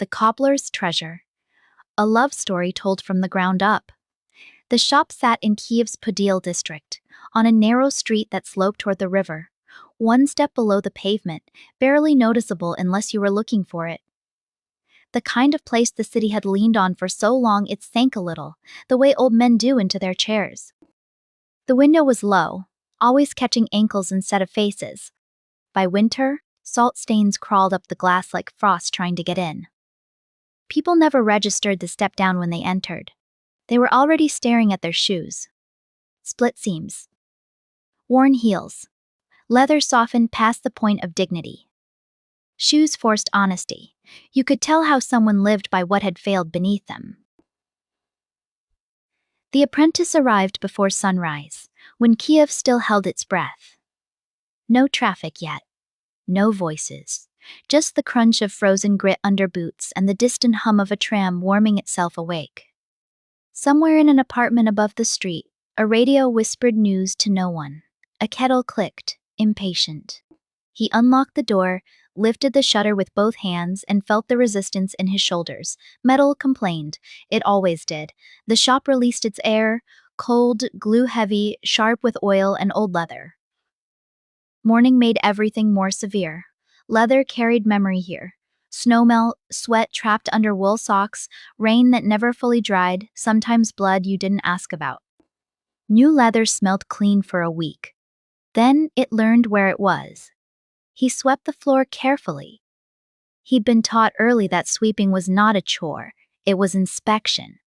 The Cobbler's Treasure. A love story told from the ground up. The shop sat in Kiev's Podil district, on a narrow street that sloped toward the river, one step below the pavement, barely noticeable unless you were looking for it. The kind of place the city had leaned on for so long it sank a little, the way old men do into their chairs. The window was low, always catching ankles instead of faces. By winter, salt stains crawled up the glass like frost trying to get in. People never registered the step down when they entered. They were already staring at their shoes. Split seams. Worn heels. Leather softened past the point of dignity. Shoes forced honesty. You could tell how someone lived by what had failed beneath them. The apprentice arrived before sunrise, when Kiev still held its breath. No traffic yet. No voices. Just the crunch of frozen grit under boots and the distant hum of a tram warming itself awake. Somewhere in an apartment above the street, a radio whispered news to no one. A kettle clicked, impatient. He unlocked the door, lifted the shutter with both hands, and felt the resistance in his shoulders. Metal complained. It always did. The shop released its air, cold, glue-heavy, sharp with oil and old leather. Morning made everything more severe. Leather carried memory here. Snow melt, sweat trapped under wool socks, rain that never fully dried, sometimes blood you didn't ask about. New leather smelled clean for a week. Then it learned where it was. He swept the floor carefully. He'd been taught early that sweeping was not a chore, it was inspection.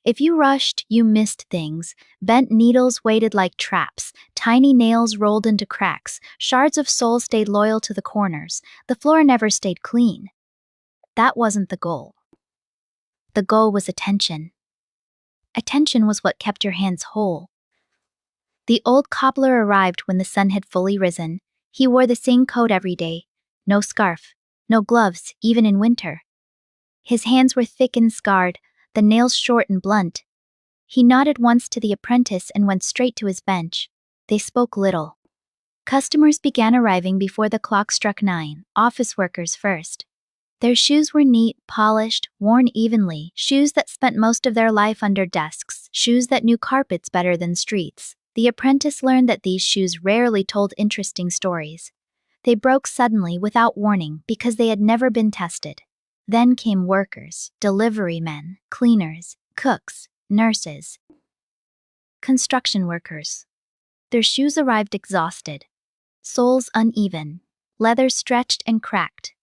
If you rushed, you missed things. Bent needles waited like traps, tiny nails rolled into cracks, shards of sole stayed loyal to the corners, the floor never stayed clean. That wasn't the goal. The goal was attention. Attention was what kept your hands whole. The old cobbler arrived when the sun had fully risen. He wore the same coat every day, no scarf, no gloves, even in winter. His hands were thick and scarred, the nails short and blunt. He nodded once to the apprentice and went straight to his bench. They spoke little. Customers began arriving before the clock struck 9, office workers first. Their shoes were neat, polished, worn evenly, shoes that spent most of their life under desks, shoes that knew carpets better than streets. The apprentice learned that these shoes rarely told interesting stories. They broke suddenly without warning because they had never been tested. Then came workers, delivery men, cleaners, cooks, nurses. Construction workers. Their shoes arrived exhausted. Soles uneven, leather stretched and cracked,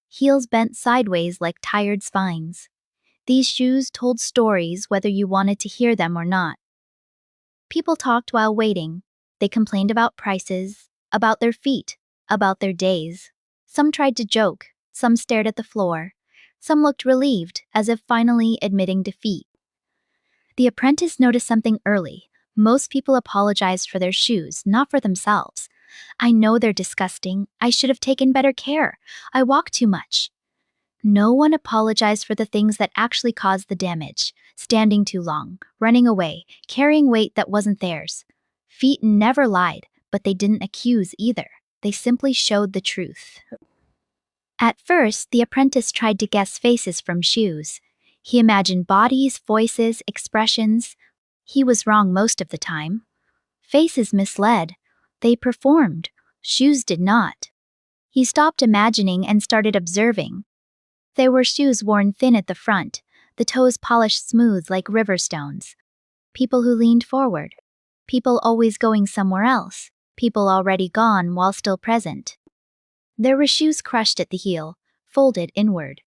heels bent sideways like tired spines. These shoes told stories whether you wanted to hear them or not. People talked while waiting. They complained about prices, about their feet, about their days. Some tried to joke, some stared at the floor. Some looked relieved, as if finally admitting defeat. The apprentice noticed something early. Most people apologized for their shoes, not for themselves. I know they're disgusting. I should have taken better care. I walk too much. No one apologized for the things that actually caused the damage. Standing too long, running away, carrying weight that wasn't theirs. Feet never lied, but they didn't accuse either. They simply showed the truth. At first, the apprentice tried to guess faces from shoes. He imagined bodies, voices, expressions. He was wrong most of the time. Faces misled. They performed. Shoes did not. He stopped imagining and started observing. There were shoes worn thin at the front, the toes polished smooth like river stones. People who leaned forward. People always going somewhere else. People already gone while still present. There were shoes crushed at the heel, folded inward.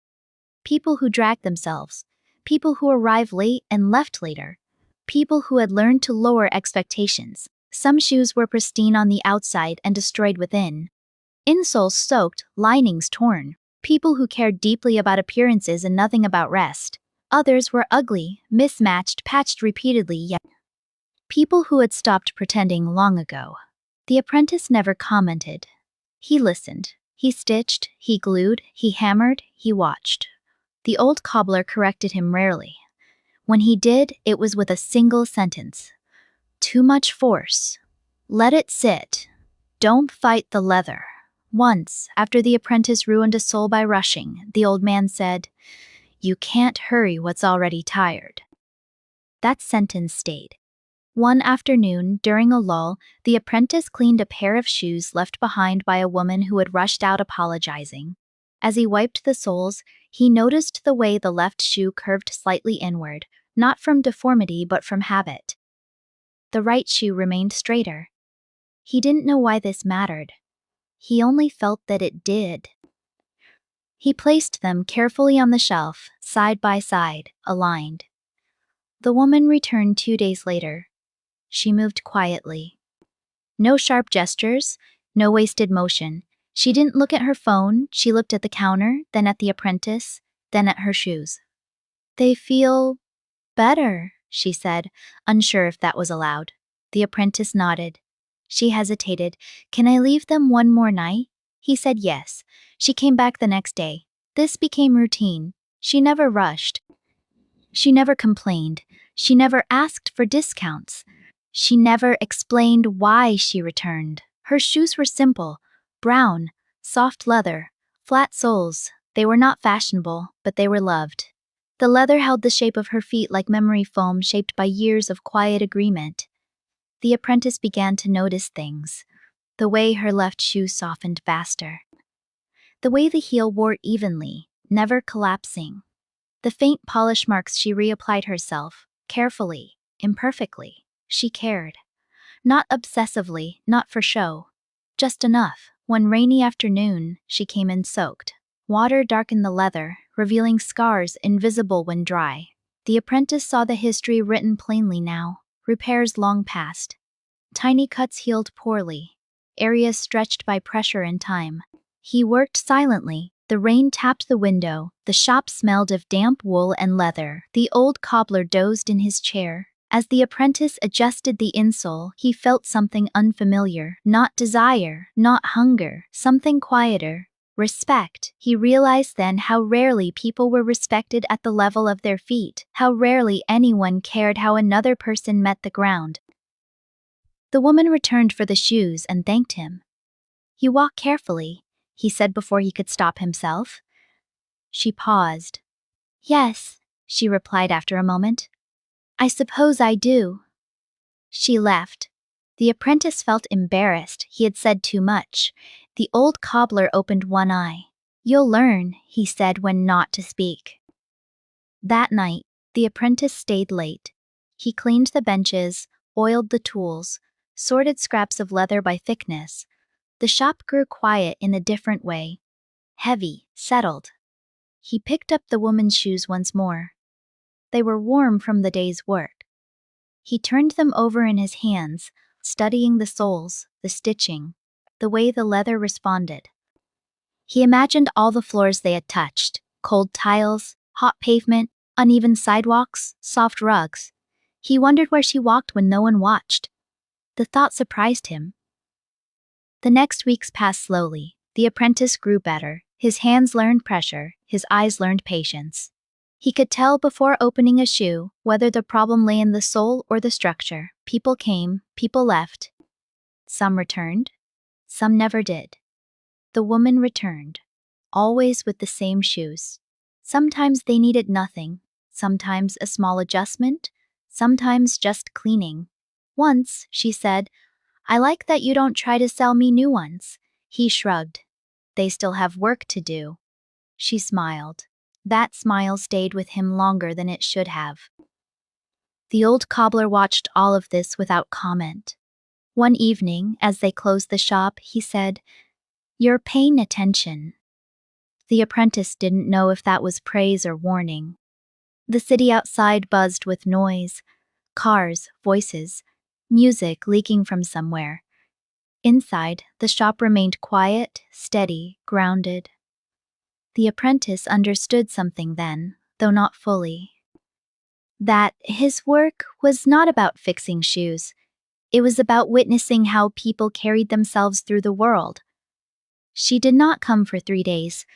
People who dragged themselves. People who arrived late and left later. People who had learned to lower expectations. Some shoes were pristine on the outside and destroyed within. Insoles soaked, linings torn. People who cared deeply about appearances and nothing about rest. Others were ugly, mismatched, patched repeatedly, yet people who had stopped pretending long ago. The apprentice never commented. He listened. He stitched, he glued, he hammered, he watched. The old cobbler corrected him rarely. When he did, it was with a single sentence. Too much force. Let it sit. Don't fight the leather. Once, after the apprentice ruined a sole by rushing, the old man said, You can't hurry what's already tired. That sentence stayed. One afternoon, during a lull, the apprentice cleaned a pair of shoes left behind by a woman who had rushed out apologizing. As he wiped the soles, he noticed the way the left shoe curved slightly inward, not from deformity but from habit. The right shoe remained straighter. He didn't know why this mattered. He only felt that it did. He placed them carefully on the shelf, side by side, aligned. The woman returned 2 days later. She moved quietly. No sharp gestures, no wasted motion. She didn't look at her phone, she looked at the counter, then at the apprentice, then at her shoes. They feel better, she said, unsure if that was allowed. The apprentice nodded. She hesitated. Can I leave them one more night? He said yes. She came back the next day. This became routine. She never rushed. She never complained. She never asked for discounts. She never explained why she returned. Her shoes were simple, brown, soft leather, flat soles. They were not fashionable, but they were loved. The leather held the shape of her feet like memory foam shaped by years of quiet agreement. The apprentice began to notice things. The way her left shoe softened faster. The way the heel wore evenly, never collapsing. The faint polish marks she reapplied herself, carefully, imperfectly. She cared. Not obsessively, not for show. Just enough. One rainy afternoon, she came in soaked. Water darkened the leather, revealing scars invisible when dry. The apprentice saw the history written plainly now. Repairs long past. Tiny cuts healed poorly. Areas stretched by pressure and time. He worked silently. The rain tapped the window. The shop smelled of damp wool and leather. The old cobbler dozed in his chair. As the apprentice adjusted the insole, he felt something unfamiliar. Not desire, not hunger, something quieter. Respect. He realized then how rarely people were respected at the level of their feet, how rarely anyone cared how another person met the ground. The woman returned for the shoes and thanked him. You walk carefully, he said before he could stop himself. She paused. Yes, she replied after a moment. I suppose I do. She left. The apprentice felt embarrassed. He had said too much. The old cobbler opened one eye. You'll learn, he said when not to speak. That night, the apprentice stayed late. He cleaned the benches, oiled the tools, sorted scraps of leather by thickness. The shop grew quiet in a different way. Heavy, settled. He picked up the woman's shoes once more. They were warm from the day's work. He turned them over in his hands, studying the soles, the stitching, the way the leather responded. He imagined all the floors they had touched, cold tiles, hot pavement, uneven sidewalks, soft rugs. He wondered where she walked when no one watched. The thought surprised him. The next weeks passed slowly. The apprentice grew better. His hands learned pressure, his eyes learned patience. He could tell before opening a shoe whether the problem lay in the sole or the structure. People came, people left. Some returned, some never did. The woman returned, always with the same shoes. Sometimes they needed nothing, sometimes a small adjustment, sometimes just cleaning. Once, she said, I like that you don't try to sell me new ones. He shrugged. They still have work to do. She smiled. That smile stayed with him longer than it should have. The old cobbler watched all of this without comment. One evening, as they closed the shop, he said, You're paying attention. The apprentice didn't know if that was praise or warning. The city outside buzzed with noise, cars, voices, music leaking from somewhere. Inside, the shop remained quiet, steady, grounded. The apprentice understood something then, though not fully. That his work was not about fixing shoes. It was about witnessing how people carried themselves through the world. She did not come for 3 days.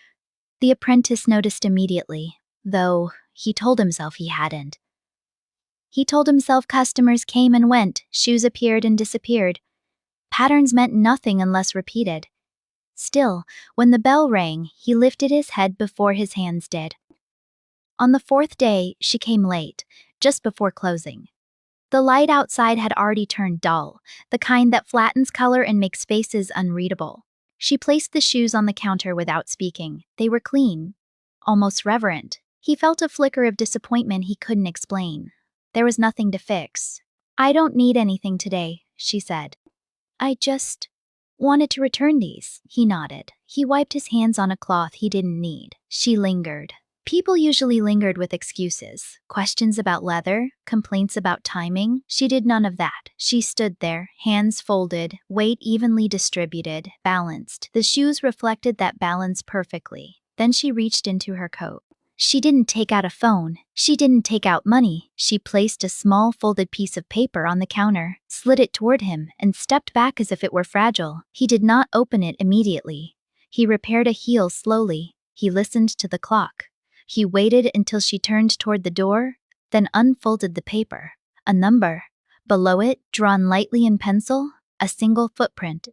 The apprentice noticed immediately, though he told himself he hadn't. He told himself customers came and went, shoes appeared and disappeared. Patterns meant nothing unless repeated. Still, when the bell rang, he lifted his head before his hands did. On the fourth day, she came late, just before closing. The light outside had already turned dull, the kind that flattens color and makes faces unreadable. She placed the shoes on the counter without speaking. They were clean, almost reverent. He felt a flicker of disappointment he couldn't explain. There was nothing to fix. "I don't need anything today," she said. "I just wanted to return these." He nodded. He wiped his hands on a cloth he didn't need. She lingered. People usually lingered with excuses. Questions about leather, complaints about timing. She did none of that. She stood there, hands folded, weight evenly distributed, balanced. The shoes reflected that balance perfectly. Then she reached into her coat. She didn't take out a phone. She didn't take out money. She placed a small folded piece of paper on the counter, slid it toward him, and stepped back as if it were fragile. He did not open it immediately. He repaired a heel slowly. He listened to the clock. He waited until she turned toward the door, then unfolded the paper. A number. Below it, drawn lightly in pencil, a single footprint.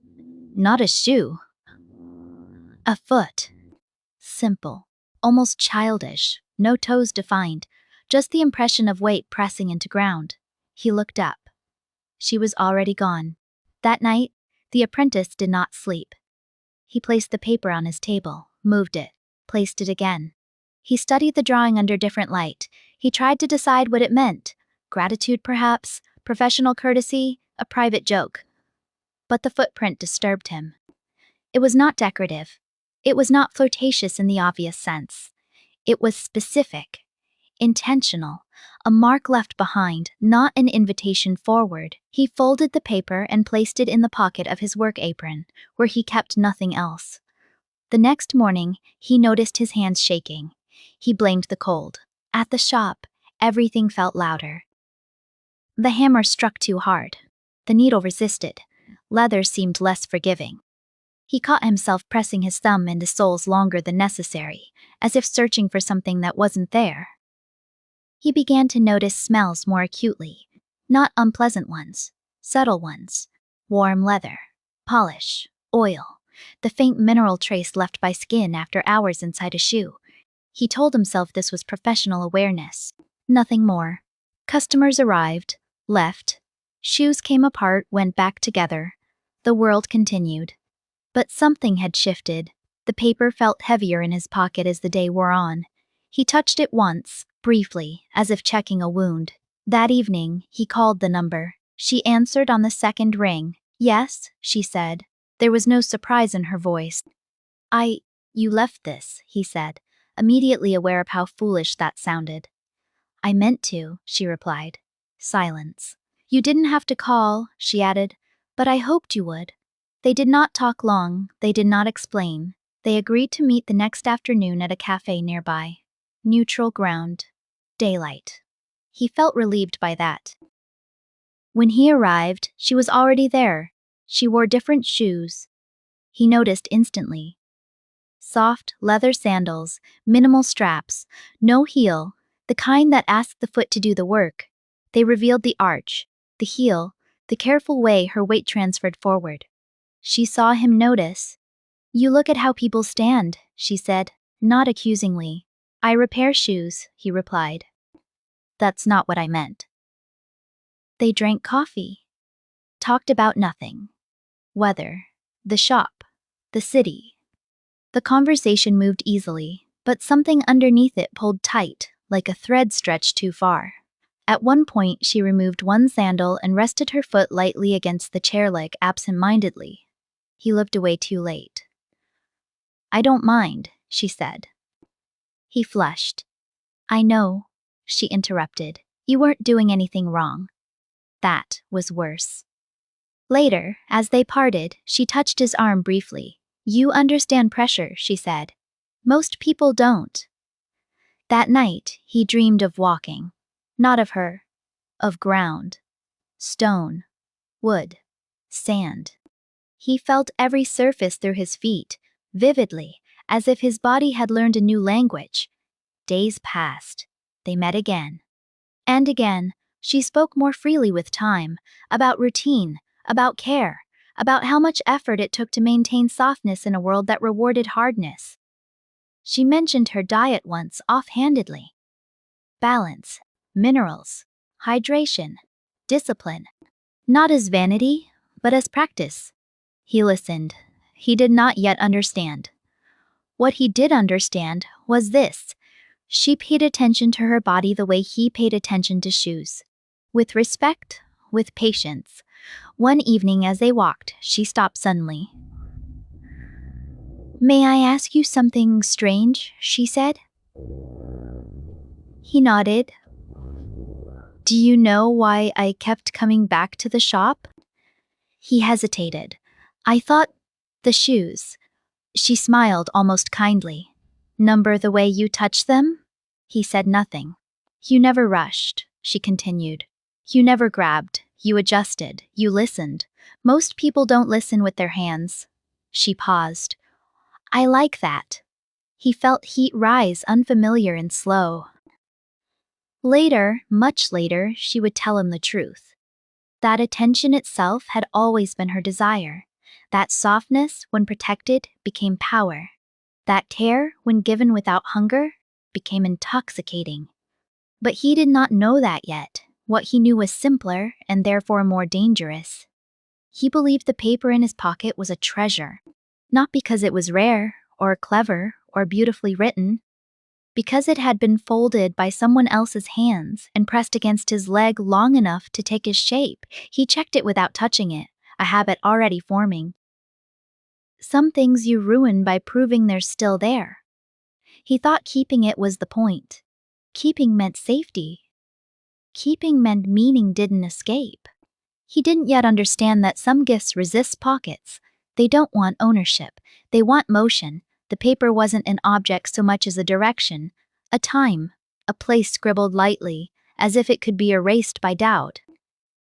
Not a shoe. A foot. Simple. Almost childish, no toes defined, just the impression of weight pressing into ground. He looked up. She was already gone. That night, the apprentice did not sleep. He placed the paper on his table, moved it, placed it again. He studied the drawing under different light. He tried to decide what it meant. Gratitude, perhaps, professional courtesy, a private joke. But the footprint disturbed him. It was not decorative. It was not flirtatious in the obvious sense. It was specific, intentional, a mark left behind, not an invitation forward. He folded the paper and placed it in the pocket of his work apron, where he kept nothing else. The next morning, he noticed his hands shaking. He blamed the cold. At the shop, everything felt louder. The hammer struck too hard. The needle resisted. Leather seemed less forgiving. He caught himself pressing his thumb into soles longer than necessary, as if searching for something that wasn't there. He began to notice smells more acutely, not unpleasant ones, subtle ones. Warm leather, polish, oil, the faint mineral trace left by skin after hours inside a shoe. He told himself this was professional awareness. Nothing more. Customers arrived, left. Shoes came apart, went back together. The world continued. But something had shifted. The paper felt heavier in his pocket as the day wore on. He touched it once, briefly, as if checking a wound. That evening, he called the number. She answered on the second ring. "Yes," she said. There was no surprise in her voice. You left this," he said, immediately aware of how foolish that sounded. "I meant to," she replied. Silence. "You didn't have to call," she added, "but I hoped you would." They did not talk long, they did not explain. They agreed to meet the next afternoon at a cafe nearby. Neutral ground. Daylight. He felt relieved by that. When he arrived, she was already there. She wore different shoes. He noticed instantly. Soft, leather sandals, minimal straps, no heel, the kind that asked the foot to do the work. They revealed the arch, the heel, the careful way her weight transferred forward. She saw him notice. "You look at how people stand," she said, not accusingly. "I repair shoes," he replied. "That's not what I meant." They drank coffee. Talked about nothing. Weather. The shop. The city. The conversation moved easily, but something underneath it pulled tight, like a thread stretched too far. At one point, she removed one sandal and rested her foot lightly against the chair leg absent-mindedly. He looked away too late. "I don't mind," she said. He flushed. "I know," she interrupted. "You weren't doing anything wrong." That was worse. Later, as they parted, she touched his arm briefly. "You understand pressure," she said. "Most people don't." That night, he dreamed of walking. Not of her. Of ground. Stone. Wood. Sand. He felt every surface through his feet, vividly, as if his body had learned a new language. Days passed. They met again. And again, she spoke more freely with time, about routine, about care, about how much effort it took to maintain softness in a world that rewarded hardness. She mentioned her diet once offhandedly. balance, minerals, hydration, discipline. Not as vanity, but as practice. He listened. He did not yet understand. What he did understand was this. She paid attention to her body the way he paid attention to shoes. With respect, with patience. One evening as they walked, she stopped suddenly. "May I ask you something strange?" she said. He nodded. "Do you know why I kept coming back to the shop?" He hesitated. "I thought the shoes." She smiled almost kindly. "Number the way you touch them?" He said nothing. "You never rushed," she continued. "You never grabbed, you adjusted, you listened. Most people don't listen with their hands." She paused. "I like that." He felt heat rise, unfamiliar and slow. Later, much later, she would tell him the truth. That attention itself had always been her desire. That softness, when protected, became power. That care, when given without hunger, became intoxicating. But he did not know that yet. What he knew was simpler and therefore more dangerous. He believed the paper in his pocket was a treasure, not because it was rare, or clever, or beautifully written, because it had been folded by someone else's hands and pressed against his leg long enough to take his shape. He checked it without touching it, a habit already forming. Some things you ruin by proving they're still there. He thought keeping it was the point. Keeping meant safety. Keeping meant meaning didn't escape. He didn't yet understand that some gifts resist pockets. They don't want ownership. They want motion. The paper wasn't an object so much as a direction, a time, a place scribbled lightly, as if it could be erased by doubt.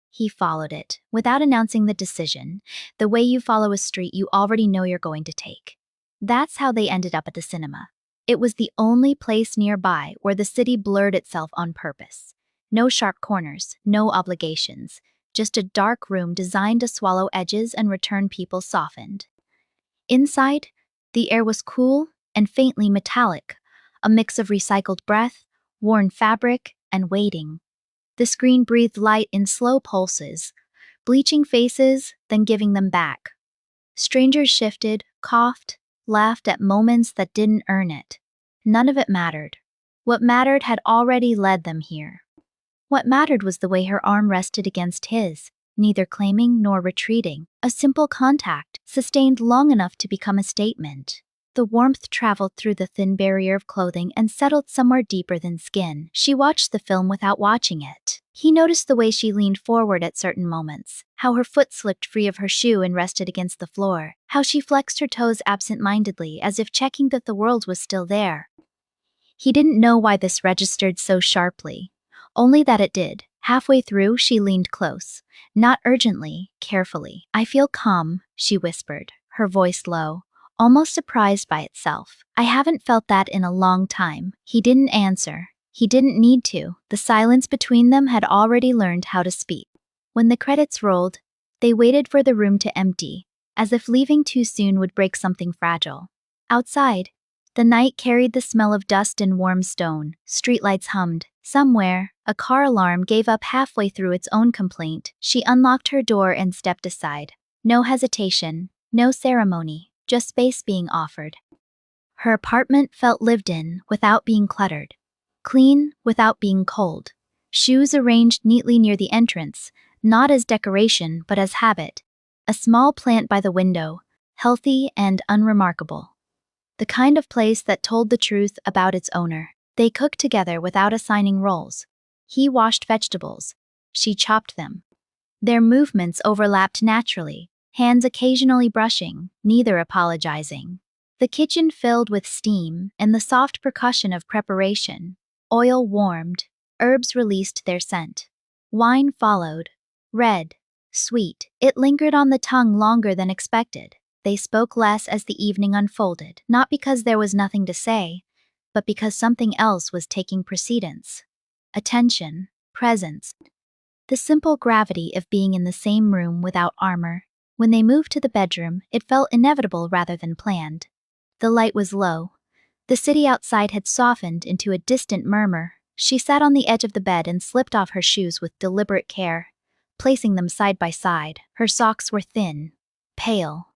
He followed it, without announcing the decision, the way you follow a street you already know you're going to take. That's how they ended up at the cinema. It was the only place nearby where the city blurred itself on purpose. No sharp corners, no obligations, just a dark room designed to swallow edges and return people softened. Inside, the air was cool and faintly metallic, a mix of recycled breath, worn fabric, and waiting. The screen breathed light in slow pulses, bleaching faces, then giving them back. Strangers shifted, coughed, laughed at moments that didn't earn it. None of it mattered. What mattered had already led them here. What mattered was the way her arm rested against his, neither claiming nor retreating. A simple contact, sustained long enough to become a statement. The warmth traveled through the thin barrier of clothing and settled somewhere deeper than skin. She watched the film without watching it. He noticed the way she leaned forward at certain moments, how her foot slipped free of her shoe and rested against the floor, how she flexed her toes absent-mindedly as if checking that the world was still there. He didn't know why this registered so sharply, only that it did. Halfway through, she leaned close. Not urgently, carefully. "I feel calm," she whispered, her voice low, almost surprised by itself. "I haven't felt that in a long time." He didn't answer. He didn't need to. The silence between them had already learned how to speak. When the credits rolled, they waited for the room to empty, as if leaving too soon would break something fragile. Outside, the night carried the smell of dust and warm stone. Streetlights hummed. Somewhere, a car alarm gave up halfway through its own complaint. She unlocked her door and stepped aside. No hesitation, no ceremony, just space being offered. Her apartment felt lived in without being cluttered. Clean without being cold. Shoes arranged neatly near the entrance, not as decoration but as habit. A small plant by the window, healthy and unremarkable. The kind of place that told the truth about its owner. They cooked together without assigning roles. He washed vegetables. She chopped them. Their movements overlapped naturally, hands occasionally brushing, neither apologizing. The kitchen filled with steam and the soft percussion of preparation. Oil warmed, herbs released their scent. Wine followed, red, sweet. It lingered on the tongue longer than expected. They spoke less as the evening unfolded, not because there was nothing to say, but because something else was taking precedence. Attention, presence. The simple gravity of being in the same room without armor. When they moved to the bedroom, it felt inevitable rather than planned. The light was low. The city outside had softened into a distant murmur, She sat on the edge of the bed and slipped off her shoes with deliberate care, placing them side by side. Her socks were thin, pale.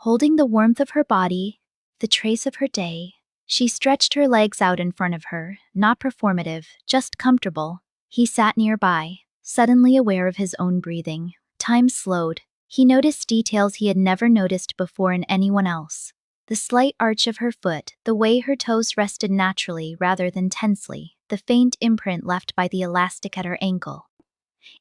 Holding the warmth of her body, the trace of her day, she stretched her legs out in front of her, not performative, just comfortable. He sat nearby, suddenly aware of his own breathing. Time slowed. He noticed details he had never noticed before in anyone else. The slight arch of her foot, the way her toes rested naturally rather than tensely, the faint imprint left by the elastic at her ankle.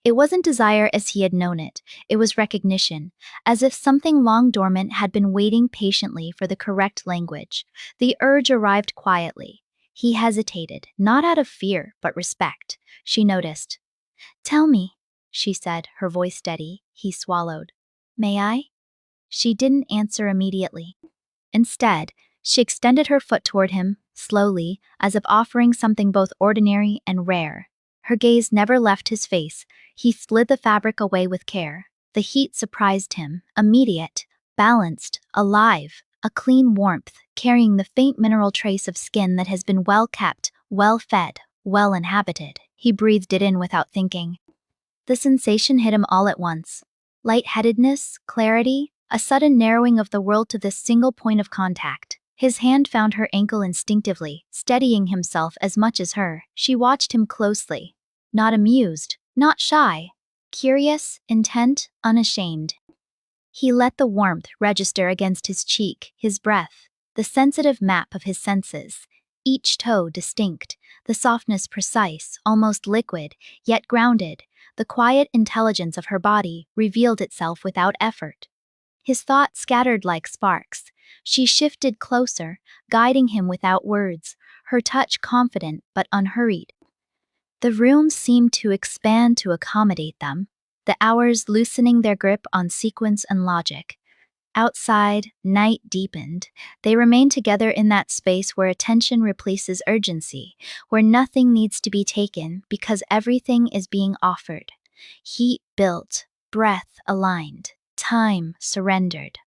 It wasn't desire as he had known it was recognition, as if something long dormant had been waiting patiently for the correct language. The urge arrived quietly. He hesitated, not out of fear, but respect. She noticed. "Tell me," she said, her voice steady. He swallowed. "May I?" She didn't answer immediately. Instead, she extended her foot toward him, slowly, as if offering something both ordinary and rare. Her gaze never left his face. He slid the fabric away with care. The heat surprised him, immediate, balanced, alive, a clean warmth, carrying the faint mineral trace of skin that has been well kept, well fed, well inhabited. He breathed it in without thinking. The sensation hit him all at once. Lightheadedness, clarity, a sudden narrowing of the world to this single point of contact. His hand found her ankle instinctively, steadying himself as much as her. She watched him closely. Not amused, not shy. Curious, intent, unashamed. He let the warmth register against his cheek, his breath, the sensitive map of his senses. Each toe distinct, the softness precise, almost liquid, yet grounded. The quiet intelligence of her body revealed itself without effort. His thoughts scattered like sparks. She shifted closer, guiding him without words, her touch confident but unhurried. The room seemed to expand to accommodate them, the hours loosening their grip on sequence and logic. Outside, night deepened. They remained together in that space where attention replaces urgency, where nothing needs to be taken because everything is being offered. Heat built, breath aligned. Time surrendered.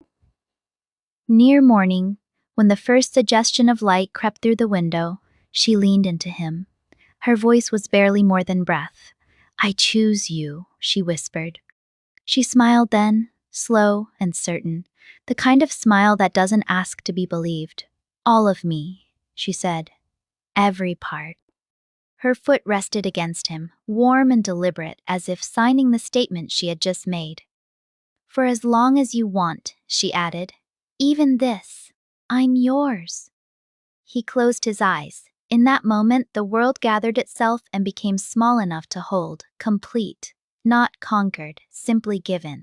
Near morning, when the first suggestion of light crept through the window, she leaned into him. Her voice was barely more than breath. "I choose you," she whispered. She smiled then, slow and certain, the kind of smile that doesn't ask to be believed. "All of me," she said. "Every part." Her foot rested against him, warm and deliberate, as if signing the statement she had just made. "For as long as you want," she added. "Even this. I'm yours." He closed his eyes. In that moment, the world gathered itself and became small enough to hold, complete, not conquered, simply given.